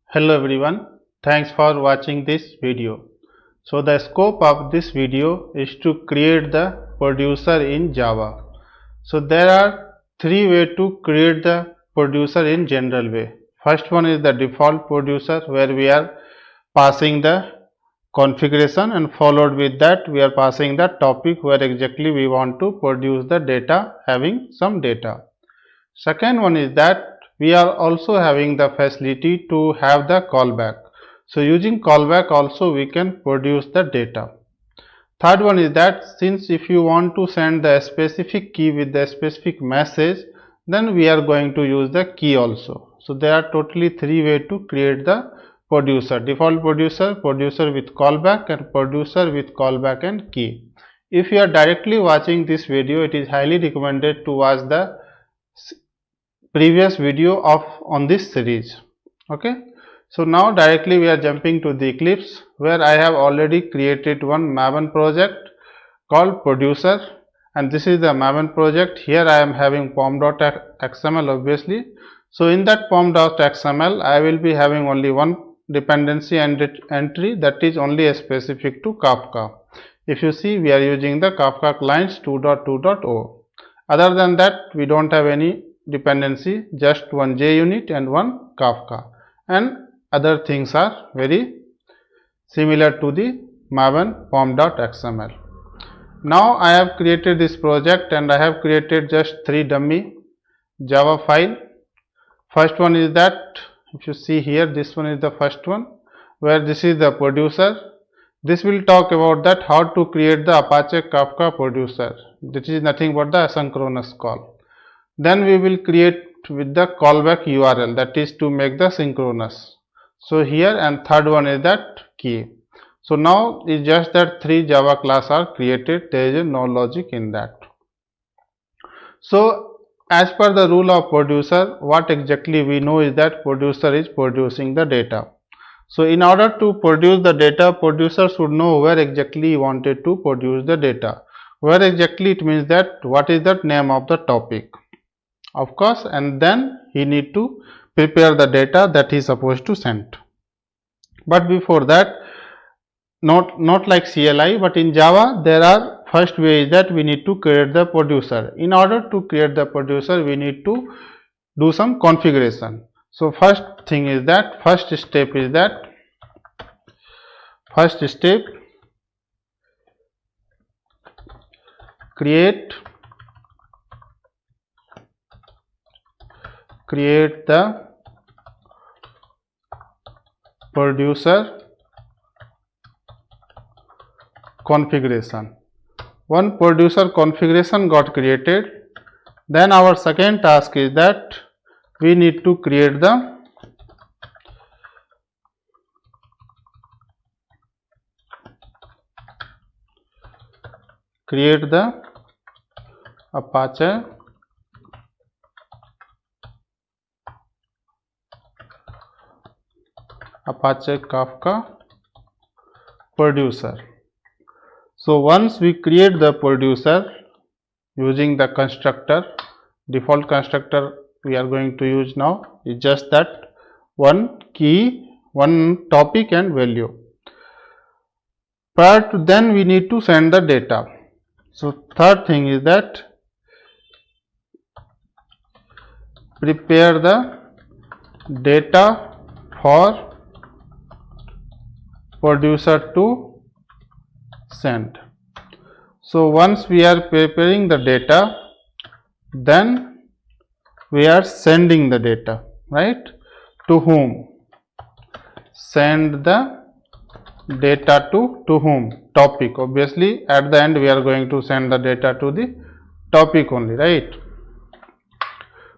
Hello everyone, thanks for watching this video. So the scope of this video is to create the producer in Java. So there are three ways to create the producer in general way. First one is the default producer where we are passing the configuration, and followed with that we are passing the topic where exactly we want to produce the data having some data. Second one is that we are also having the facility to have the callback. So using callback also we can produce the data. Third one is that since if you want to send the specific key with the specific message, then we are going to use the key also. So there are totally three ways to create the producer: default producer, producer with callback, and producer with callback and key. If you are directly watching this video, it is highly recommended to watch the previous video of on this series. Okay, so now directly we are jumping to the Eclipse where I have already created one Maven project called producer, and this is the Maven project. Here I am having pom.xml obviously. So in that pom.xml I will be having only one dependency and entry that is only specific to Kafka. If you see, we are using the Kafka clients 2.2.0. Other than that we don't have any dependency, just one JUnit and one Kafka, and other things are very similar to the Maven pom.xml. Now I have created this project and I have created just three dummy Java file. First one is that, if you see here, this one is the first one where this is the producer. This will talk about that how to create the Apache Kafka producer. This is nothing but the asynchronous call. Then we will create with the callback URL, that is to make the synchronous. So here, and third one is that key. So now it's just that three Java class are created, there is no logic in that. So as per the rule of producer, what exactly we know is that producer is producing the data. So in order to produce the data, producer should know where exactly he wanted to produce the data. Where exactly, it means that what is the name of the topic, of course, and then he need to prepare the data that he is supposed to send. But before that, not like CLI, but in Java there are first way is that we need to create the producer. In order to create the producer, we need to do some configuration. So first step create the producer configuration. One producer configuration got created. Then our second task is that we need to create the Apache Kafka producer. So once we create the producer using the constructor, default constructor we are going to use now is just that one key, one topic and value. Prior to then we need to send the data. So third thing is that prepare the data for producer to send. So once we are preparing the data, then we are sending the data, right? To whom? Send the data to whom? Topic. Obviously at the end we are going to send the data to the topic only, right?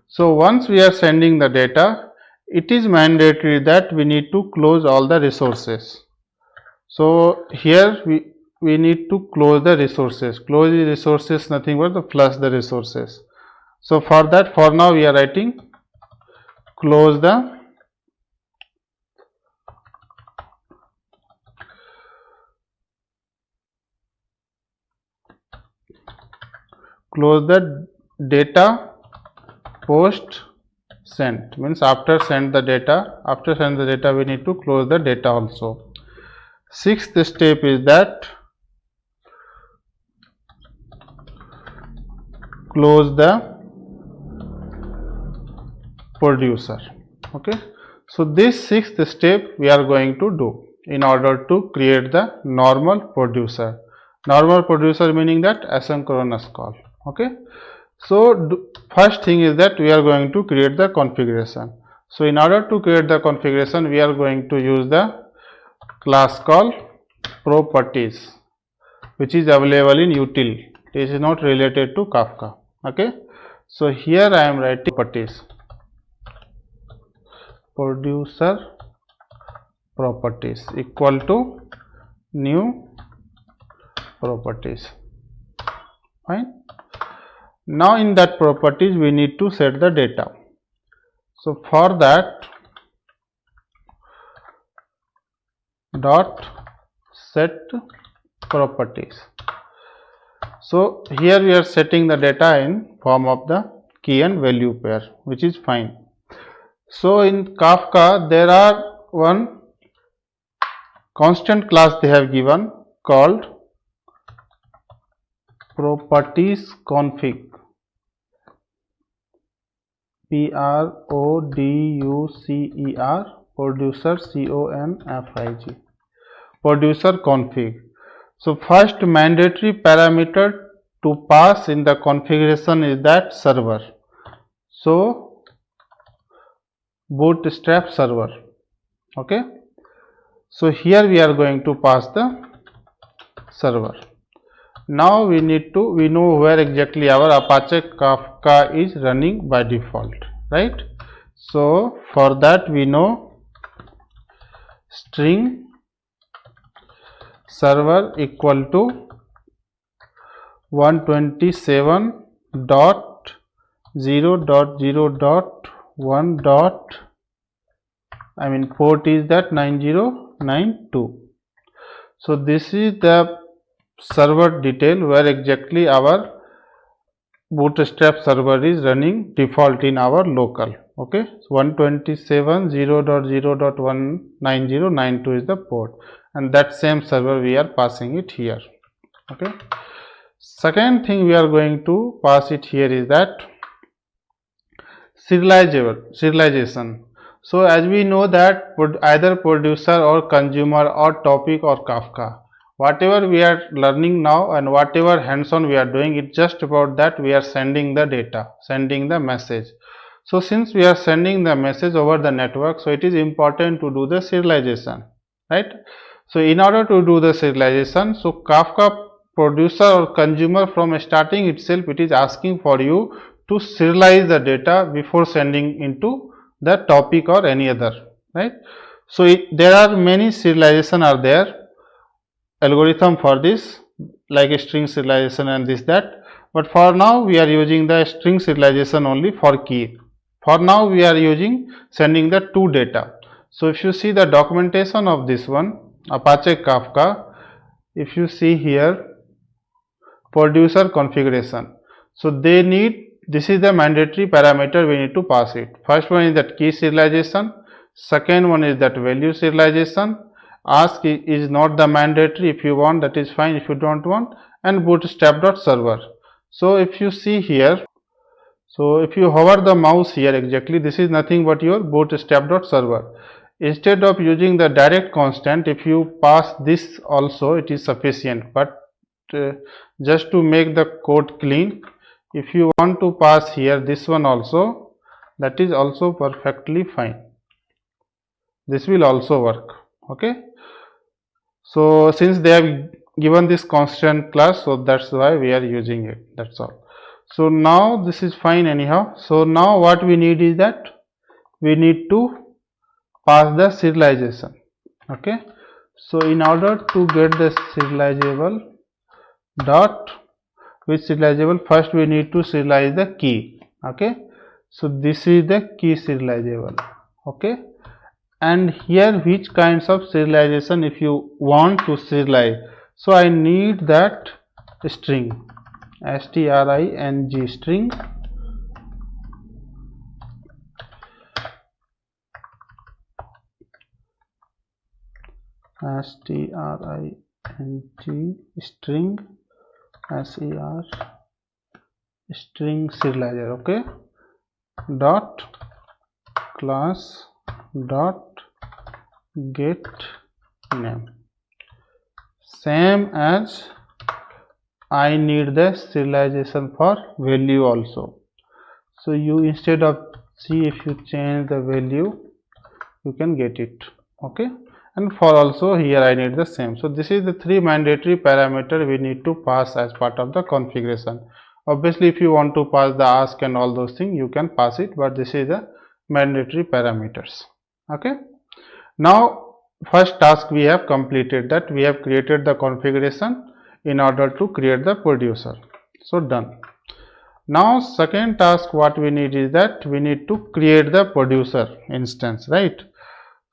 So once we are sending the data, it is mandatory that we need to close all the resources. So here we need to close the resources. Close the resources, nothing but the plus the resources. So for that, for now we are writing close the data post sent means after send the data we need to close the data also. Sixth step is that close the producer. Okay, so this sixth step we are going to do in order to create the normal producer. Normal producer meaning that asynchronous call. Okay, so first thing is that we are going to create the configuration. So in order to create the configuration we are going to use the class called properties, which is available in util. This is not related to Kafka. Okay, so here I am writing properties, producer properties equal to new properties. Fine. Now in that properties we need to set the data. So for that dot set properties. So here we are setting the data in form of the key and value pair, which is fine. So in Kafka there are one constant class they have given called properties config, PRODUCER, producer CONFIG, producer config. So first mandatory parameter to pass in the configuration is that server. So bootstrap server. Okay, so here we are going to pass the server. Now we know where exactly our Apache Kafka is running by default, right? So for that we know string server equal to 127.0.0.1 port is that 9092. So this is the server detail where exactly our bootstrap server is running default in our local. Okay, so 127.0.0.19092 is the port, and that same server we are passing it here. Okay, second thing we are going to pass it here is that serialization. So as we know that either producer or consumer or topic or Kafka, whatever we are learning now and whatever hands-on we are doing, it's just about that we are sending the data, sending the message. So since we are sending the message over the network, so it is important to do the serialization, right? So in order to do the serialization, so Kafka producer or consumer from starting itself, it is asking for you to serialize the data before sending into the topic or any other, right? So there are many serialization are there, algorithm for this, like a string serialization and this that, but for now we are using the string serialization only for key. For now we are using sending the two data. So if you see the documentation of this one Apache Kafka, if you see here producer configuration, so they need, this is the mandatory parameter we need to pass it. First one is that key serialization, second one is that value serialization. Ask is not the mandatory, if you want that is fine, if you don't want, and bootstrap.server. So if you see here, so if you hover the mouse here exactly, this is nothing but your bootstrap.server. Instead of using the direct constant, if you pass this also, it is sufficient, but just to make the code clean, if you want to pass here this one also, that is also perfectly fine. This will also work. Okay, so since they have given this constant class, so that's why we are using it, that's all. So now this is fine anyhow. So now what we need is that we need to pass the serialization. Okay, so in order to get the serializable dot with serializable, first we need to serialize the key. Okay, so this is the key serializable. Okay, and here which kinds of serialization if you want to serialize, so I need that string, string string string ser string serializer. Okay, dot class dot get name, same as I need the serialization for value also. So you, instead of C, if you change the value, you can get it. Okay, and for also here I need the same. So this is the three mandatory parameter we need to pass as part of the configuration. Obviously if you want to pass the ask and all those things, you can pass it, but this is the mandatory parameters. Okay, now first task we have completed, that we have created the configuration in order to create the producer. So done. Now second task what we need is that we need to create the producer instance, right?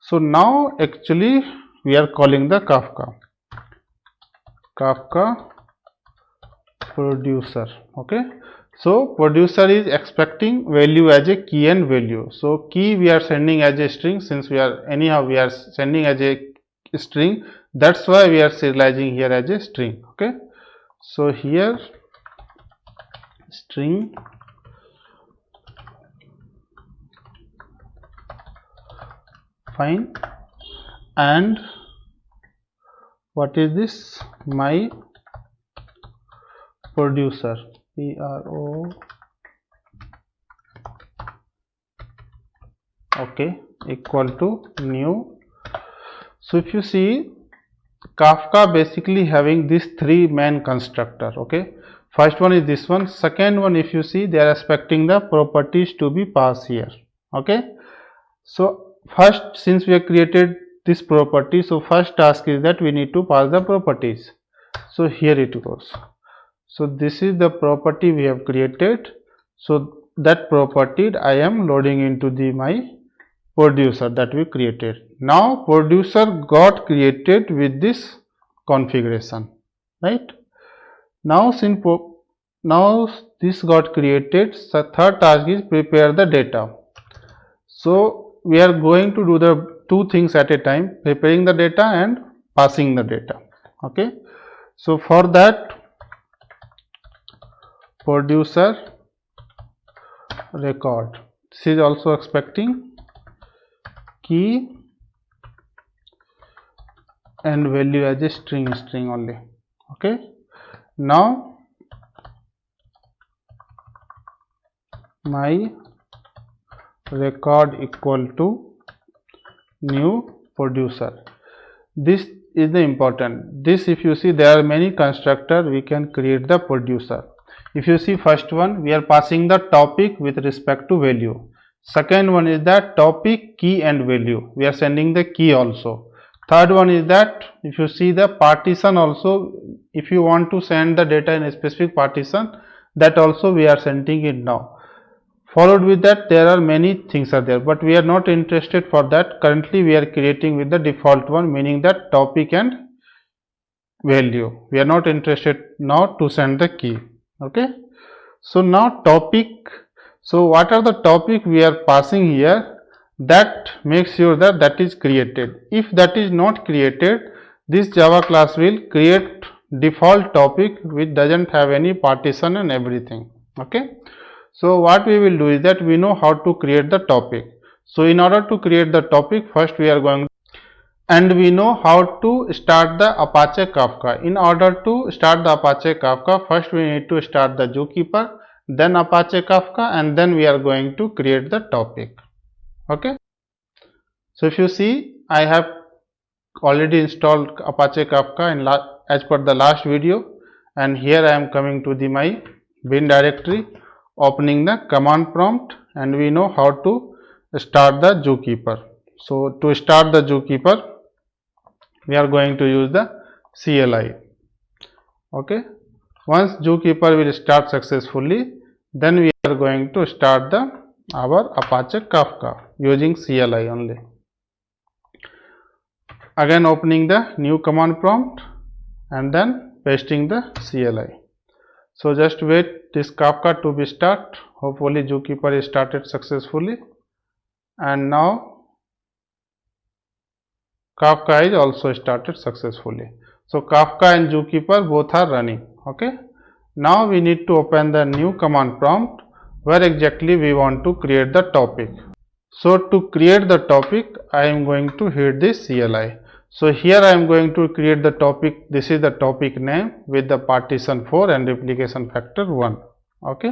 So now actually we are calling the Kafka producer. Okay, so producer is expecting value as a key and value. So key we are sending as a string, since we are anyhow we are sending as a string, that's why we are serializing here as a string. Okay, so here string fine, and what is this? My producer, pro, okay, equal to new. So if you see, Kafka basically having these three main constructor. Okay, first one is this one, second one if you see, they are expecting the properties to be passed here. Okay, so first, since we have created this property, so first task is that we need to pass the properties. So here it goes. So this is the property we have created. So that property I am loading into the my producer that we created. Now producer got created with this configuration, right? Now since now this got created, so third task is prepare the data. So we are going to do the two things at a time, preparing the data and passing the data. Okay, so for that, producer record, this is also expecting key and value as a string only. Okay, now my record equal to new producer. This is the important. This, if you see, there are many constructor we can create the producer. If you see, first one we are passing the topic with respect to value. Second one is that topic, key and value, we are sending the key also. Third one is that if you see the partition also, if you want to send the data in a specific partition, that also we are sending it now. Followed with that, there are many things are there, but we are not interested for that. Currently we are creating with the default one, meaning that topic and value. We are not interested now to send the key. Okay, so now topic. So what are the topic we are passing here? That makes sure that that is created. If that is not created, this Java class will create default topic which doesn't have any partition and everything. Okay, so what we will do is that we know how to create the topic. So in order to create the topic, first we are going, and we know how to start the Apache Kafka. In order to start the Apache Kafka, first we need to start the Zookeeper, then Apache Kafka, and then we are going to create the topic. Okay, so if you see, I have already installed Apache Kafka in as per the last video, and here I am coming to the my bin directory, opening the command prompt, and we know how to start the Zookeeper. So to start the Zookeeper, we are going to use the CLI. Okay, once Zookeeper will start successfully, then we are going to start the our Apache Kafka using CLI only. Again opening the new command prompt and then pasting the CLI. So just wait this Kafka to be start. Hopefully Zookeeper is started successfully, and now Kafka is also started successfully. So Kafka and Zookeeper both are running. Okay. Now we need to open the new command prompt where exactly we want to create the topic. So to create the topic, I am going to hit this CLI. So here I am going to create the topic. This is the topic name with the partition 4 and replication factor 1. Okay.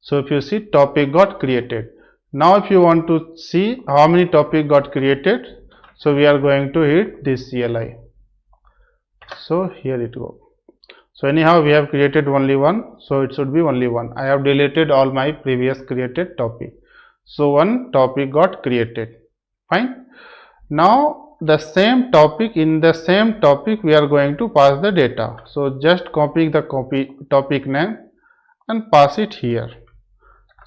So if you see, topic got created. Now if you want to see how many topic got created, so we are going to hit this CLI. So here it go. So anyhow we have created only one, so it should be only one. I have deleted all my previous created topic. So one topic got created. Fine. Now the same topic, in the same topic we are going to pass the data. So just copy the topic name and pass it here.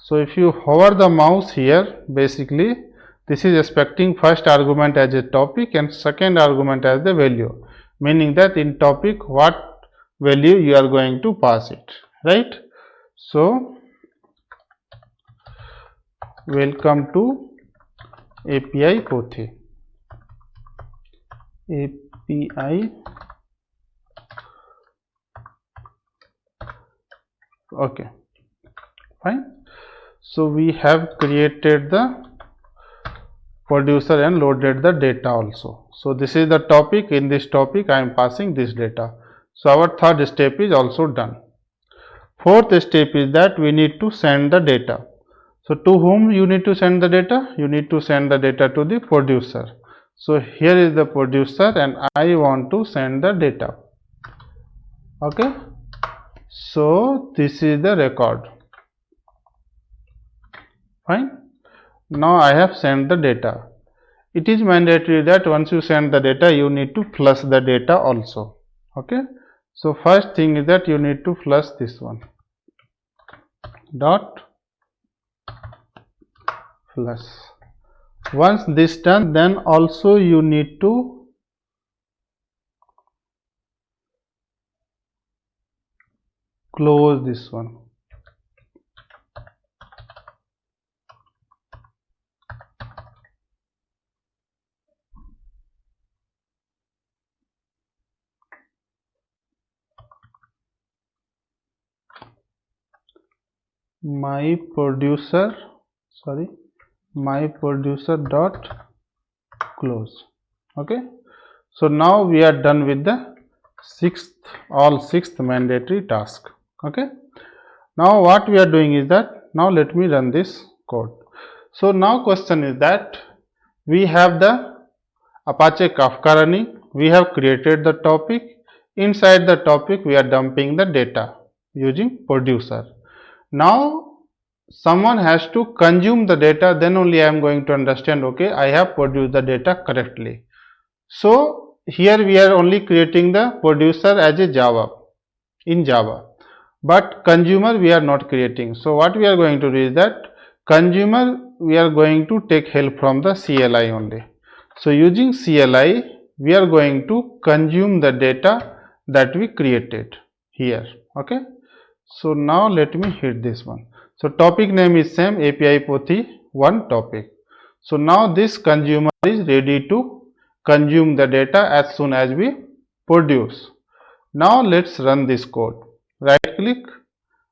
So if you hover the mouse here, basically this is expecting first argument as a topic and second argument as the value, meaning that in topic what value you are going to pass it, right? So welcome to API Pothi. API, okay, fine. So we have created the producer and loaded the data also. So this is the topic. In this topic I am passing this data. So our third step is also done. Fourth step is that we need to send the data. So to whom you need to send the data? You need to send the data to the producer. So here is the producer and I want to send the data. Okay. So this is the record. Fine. Now I have sent the data. It is mandatory that once you send the data, you need to flush the data also. Okay. So first thing is that you need to flush this one. Dot flush. Once this done, then also you need to close this one. My producer dot close. Okay. So now we are done with the sixth mandatory task. Okay. Now what we are doing is that, now let me run this code. So now question is that we have the Apache Kafka running, we have created the topic, inside the topic we are dumping the data using producer. Now someone has to consume the data, then only I am going to understand, okay, I have produced the data correctly. So here we are only creating the producer as a Java, in Java, but consumer we are not creating. So what we are going to do is that consumer we are going to take help from the CLI only. So using CLI we are going to consume the data that we created here. Okay. So now let me hit this one. So topic name is same, API Pothi 1 topic. So now this consumer is ready to consume the data as soon as we produce. Now let's run this code. Right click,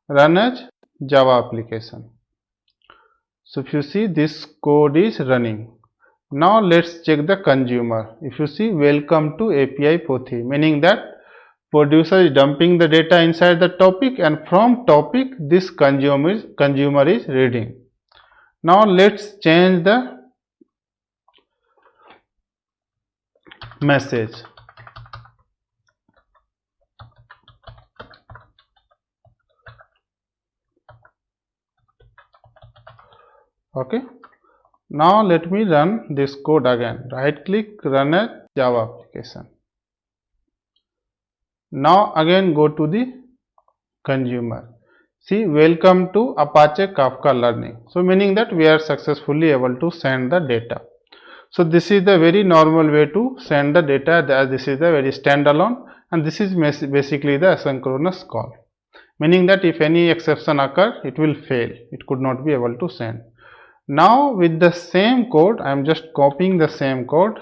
run as Java application. So if you see, this code is running. Now let's check the consumer. If you see, welcome to API Pothi, meaning that producer is dumping the data inside the topic and from topic this consumer is reading. Now let's change the message. Okay. Now let me run this code again. Right click, run as Java application. Now again go to the consumer. See, welcome to Apache Kafka learning. So meaning that we are successfully able to send the data. So this is the very normal way to send the data, as this is the very standalone and this is basically the asynchronous call, meaning that if any exception occur, it will fail, it could not be able to send. Now with the same code, I am just copying the same code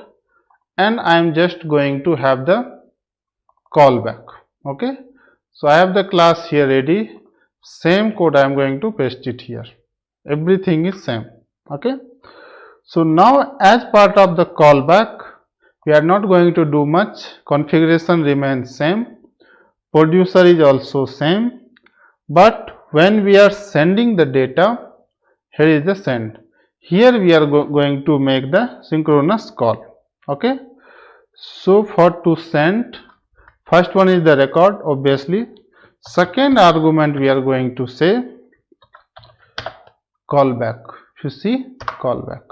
and I am just going to have the callback. Okay, so I have the class here ready, same code I am going to paste it here, everything is same. Okay, so now as part of the callback, we are not going to do much, configuration remains same, producer is also same, but when we are sending the data, here is the send, here we are going to make the synchronous call. Okay, so for to send, first one is the record, obviously, second argument we are going to say callback. If you see, callback.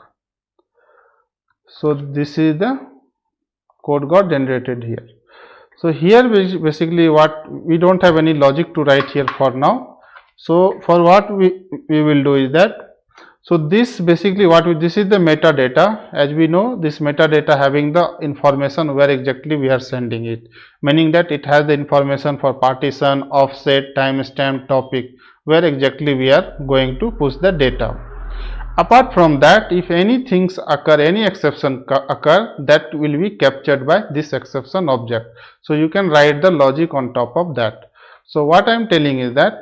So this is the code got generated here. So here basically what we don't have any logic to write here for now. So for what we will do is that, so this basically this is the metadata. As we know, this metadata having the information where exactly we are sending it, meaning that it has the information for partition, offset, timestamp, topic, where exactly we are going to push the data. Apart from that, if any things occur, any exception occur, that will be captured by this exception object. So you can write the logic on top of that. So what I am telling is that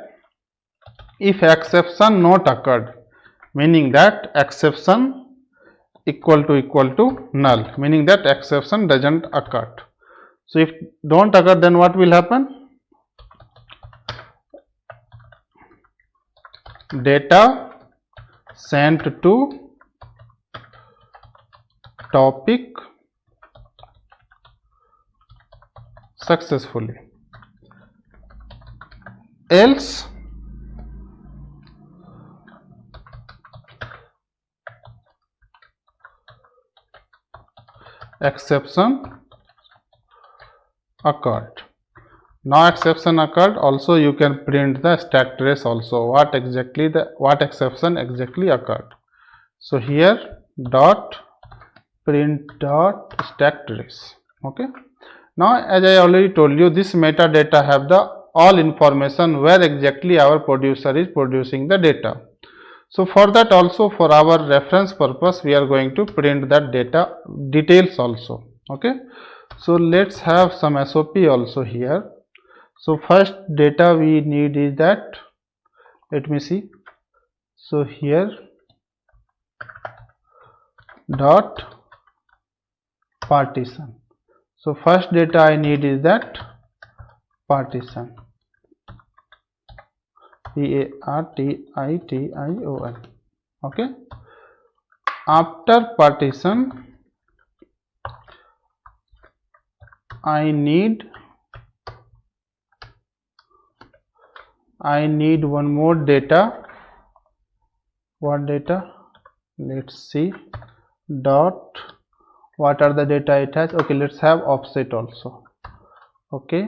if exception not occurred, meaning that exception equal to null, meaning that exception doesn't occur. So if don't occur, then what will happen? Data sent to topic successfully, else exception occurred. Now exception occurred, also you can print the stack trace also, what exception exactly occurred. So here dot print dot stack trace. Okay, now as I already told you, this metadata have the all information where exactly our producer is producing the data. So for that also, for our reference purpose, we are going to print that data details also. Okay, so let's have some SOP also here. So first data we need is that, let me see, so here dot partition. So first data I need is that partition, partition. Okay, after partition I need one more data. What data? Let's see, dot, what are the data it has? Okay, let's have offset also. Okay,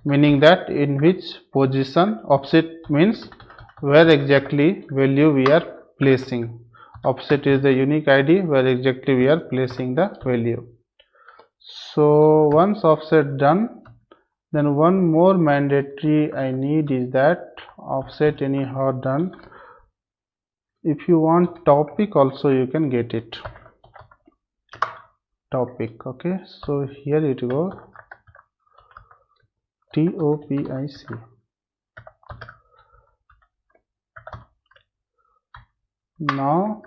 meaning that in which position, offset means where exactly value we are placing. Offset is the unique ID where exactly we are placing the value. So once offset done, then one more mandatory I need is that offset anyhow done. If you want topic also you can get it, topic. Okay, so here it goes, TOPIC. Now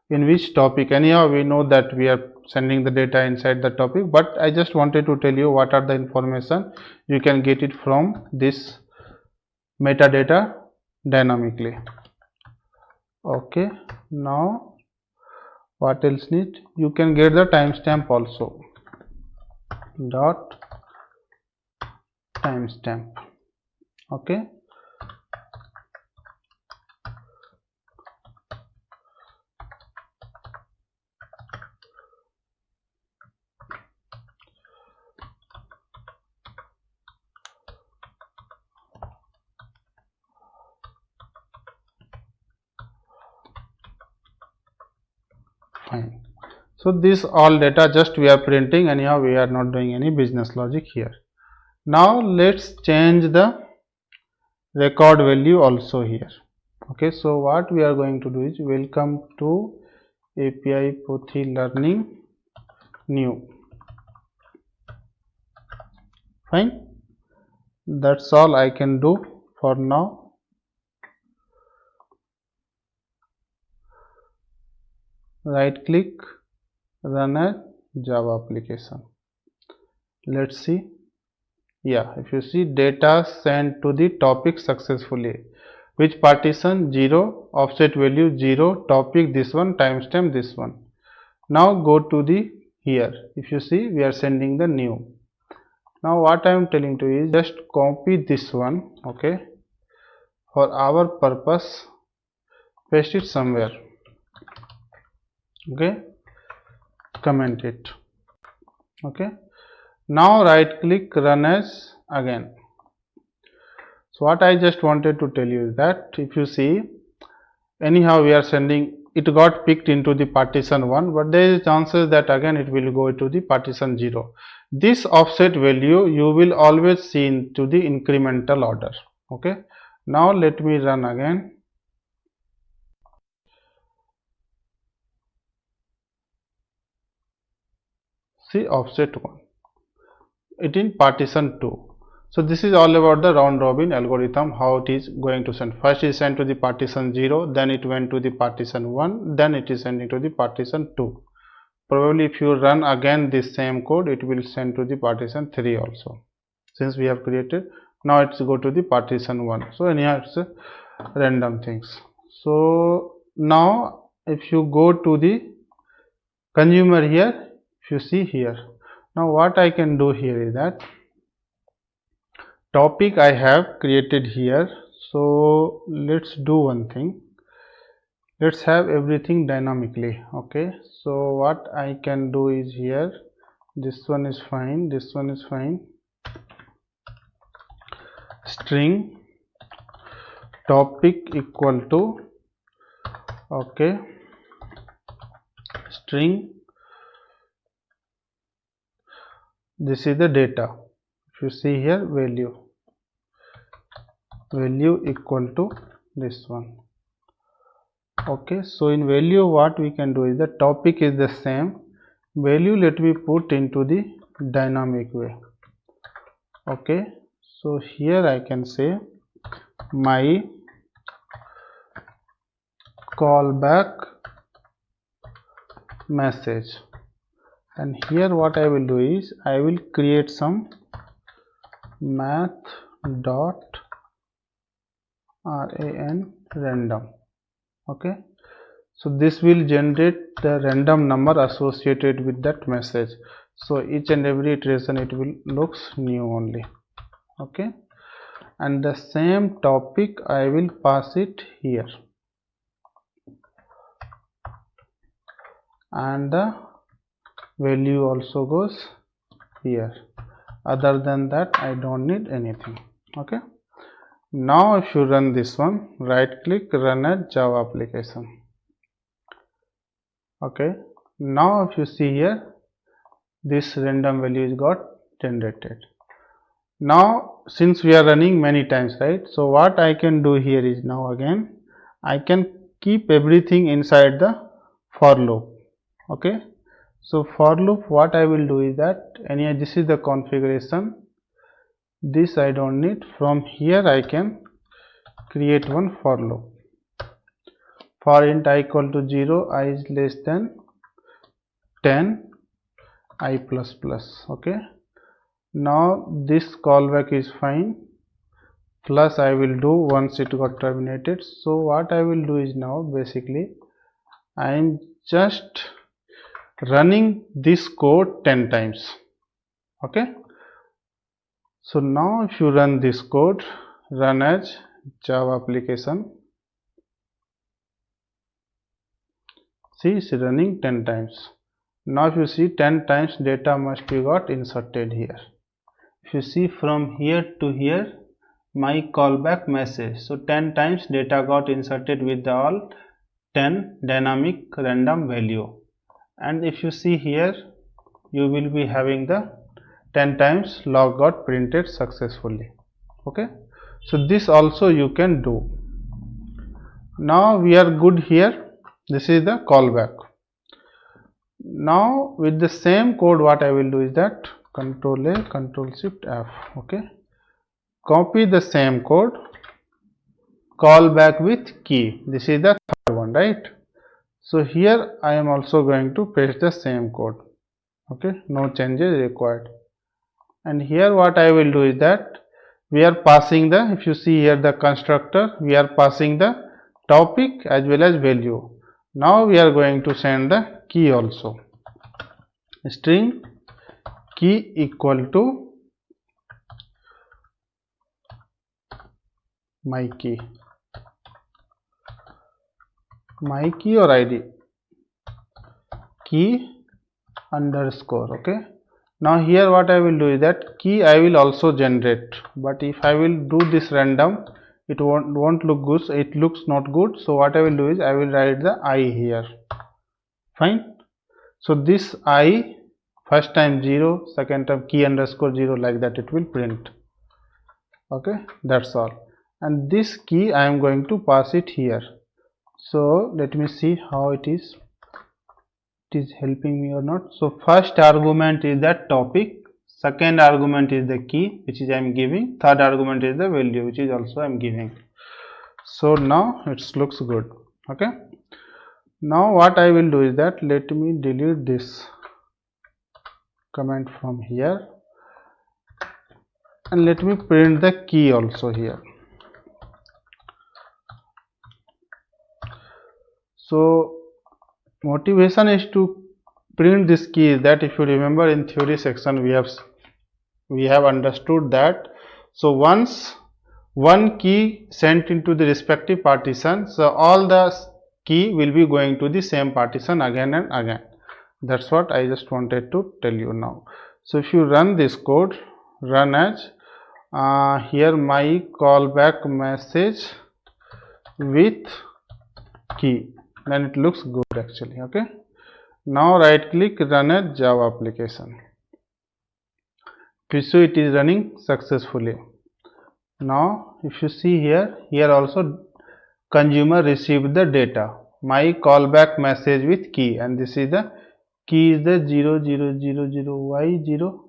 in which topic, anyhow we know that we are sending the data inside the topic, but I just wanted to tell you what are the information you can get it from this metadata dynamically. Okay, now what else need? You can get the timestamp also, dot timestamp. Okay, fine. So this all data just we are printing, anyhow we are not doing any business logic here. Now let's change the record value also here. Okay, so what we are going to do is welcome to API Pothi Learning new. Fine, that's all I can do for now. Right click, run a Java application. Let's see. Yeah, if you see, data sent to the topic successfully. Which partition? 0, offset value 0, topic this one, timestamp this one. Now go to the here. If you see, we are sending the new. Now what I am telling to you is just copy this one, okay, for our purpose, paste it somewhere, okay, comment it, okay. Now right click, run as again. So what I just wanted to tell you is that if you see, anyhow we are sending, it got picked into the partition 1, but there is chances that again it will go to the partition 0. This offset value you will always see into the incremental order, okay. Now let me run again. See, offset 1, it in partition 2. So this is all about the round robin algorithm, how it is going to send. First is sent to the partition 0, then it went to the partition 1, then it is sending to the partition 2. Probably if you run again this same code, it will send to the partition 3 also. Since we have created, now it's go to the partition 1. So anyhow it's random things. So now if you go to the consumer here, if you see here, now what I can do here is that topic I have created here. So let's do one thing, let's have everything dynamically, okay. So what I can do is here, this one is fine, this one is fine, string topic equal to, okay, string, this is the data. If you see here, value equal to this one, okay. So in value what we can do is the topic is the same, value let me put into the dynamic way, okay. So here I can say my callback message, and here what I will do is I will create some math dot ran random, okay. So this will generate the random number associated with that message. So each and every iteration it will looks new only, okay. And the same topic I will pass it here, and the value also goes here. Other than that I don't need anything, okay. Now if you run this one, right click, run as Java application, okay. Now if you see here, this random value is got generated. Now since we are running many times, right, so what I can do here is now again I can keep everything inside the for loop, okay. So for loop what I will do is that, anyhow this is the configuration, this I don't need. From here I can create one for loop. For int I equal to 0, I is less than 10, I plus plus, okay. Now this callback is fine, plus I will do once it got terminated. So what I will do is now basically I am just running this code 10 times, okay. So now if you run this code, run as Java application, see it's running 10 times. Now if you see 10 times data must be got inserted here. If you see from here to here, my callback message, so 10 times data got inserted with the all 10 dynamic random value, and if you see here, you will be having the 10 times log got printed successfully. Okay, so this also you can do. Now we are good here. This is the callback. Now with the same code, what I will do is that Control A, Control Shift F. Okay, copy the same code, callback with key. This is the third one, right? So here I am also going to paste the same code. Okay, no changes required. And here what I will do is that we are passing the, if you see here the constructor, we are passing the topic as well as value. Now we are going to send the key also. String key equal to my key or ID, key underscore. Okay, now here what I will do is that key I will also generate, but if I will do this random, it won't look good. It looks not good. So what I will do is I will write the I here. Fine. So this I, first time 0, second time key underscore 0, like that it will print. Okay, that's all. And this key I am going to pass it here. So let me see how it is helping me or not. So first argument is that topic, second argument is the key which is I am giving, third argument is the value which is also I am giving. So now it looks good. Okay, now what I will do is that let me delete this comment from here and let me print the key also here. So motivation is to print this key is that if you remember in theory section we have understood that, so once one key sent into the respective partition, so all the key will be going to the same partition again and again. That's what I just wanted to tell you now. So if you run this code, run as here my callback message with key, then it looks good actually. Okay, now right click, run as Java application. So it is running successfully. Now if you see here also consumer received the data, my callback message with key, and this is the key is the 0000y0.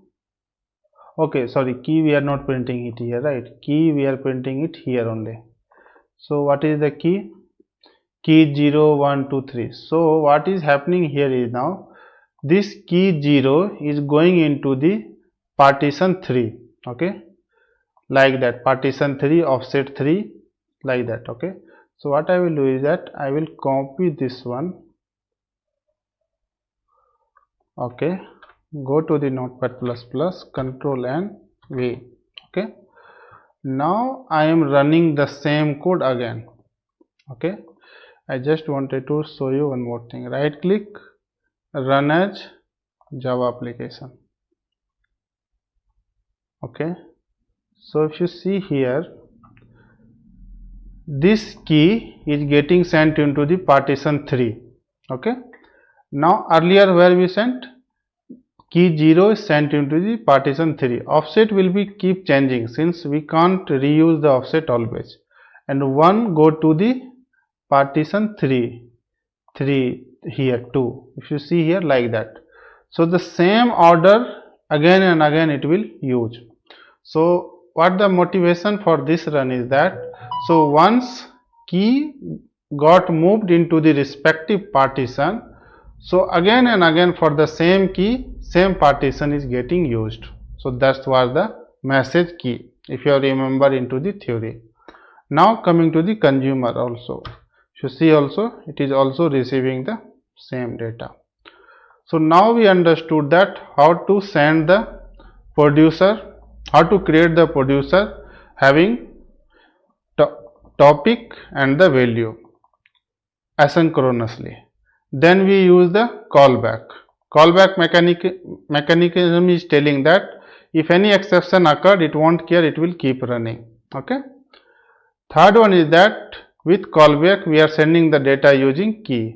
Okay, sorry, key we are not printing it here, right? Key we are printing it here only. So what is the key? Key 0 1 2 3. So what is happening here is now this key 0 is going into the partition 3. Okay, like that, partition 3 offset 3, like that. Okay, so what I will do is that I will copy this one. Okay, go to the Notepad++, Control and V. Okay, now I am running the same code again. Okay, I just wanted to show you one more thing. Right click, run as Java application. Okay, so if you see here, this key is getting sent into the partition 3. Okay, now earlier where we sent, key 0 is sent into the partition 3. Offset will be keep changing since we can't reuse the offset always, and 1 go to the partition 3 here 2. If you see here, like that. So the same order again and again it will use. So what the motivation for this run is that, so once key got moved into the respective partition, so again and again for the same key, same partition is getting used. So that's what the message key, if you remember into the theory. Now coming to the consumer also, you see also it is also receiving the same data. So now we understood that how to send the producer, how to create the producer having topic and the value asynchronously. Then we use the callback. Callback mechanism is telling that if any exception occurred, it won't care, it will keep running. Okay. Third one is that with callback we are sending the data using key,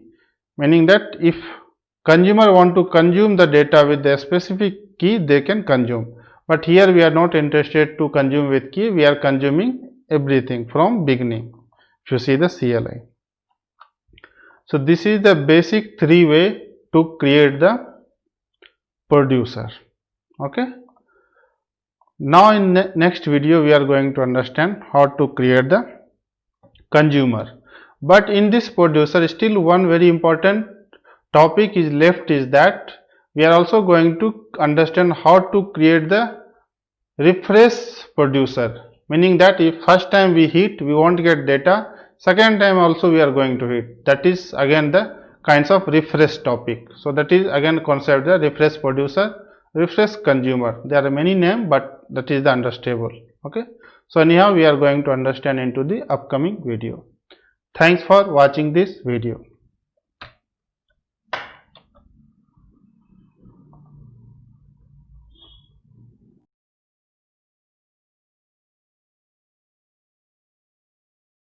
meaning that if consumer want to consume the data with the specific key, they can consume. But here we are not interested to consume with key, we are consuming everything from beginning. If you see the CLI. So this is the basic three way to create the producer. Okay. Now in next video we are going to understand how to create the consumer. But in this producer still one very important topic is left, is that we are also going to understand how to create the refresh producer, meaning that if first time we hit we won't get data, second time also we are going to hit, that is again the kinds of refresh topic. So that is again concept, the refresh producer, refresh consumer, there are many names but that is the understandable. Okay, so anyhow we are going to understand into the upcoming video. Thanks for watching this video.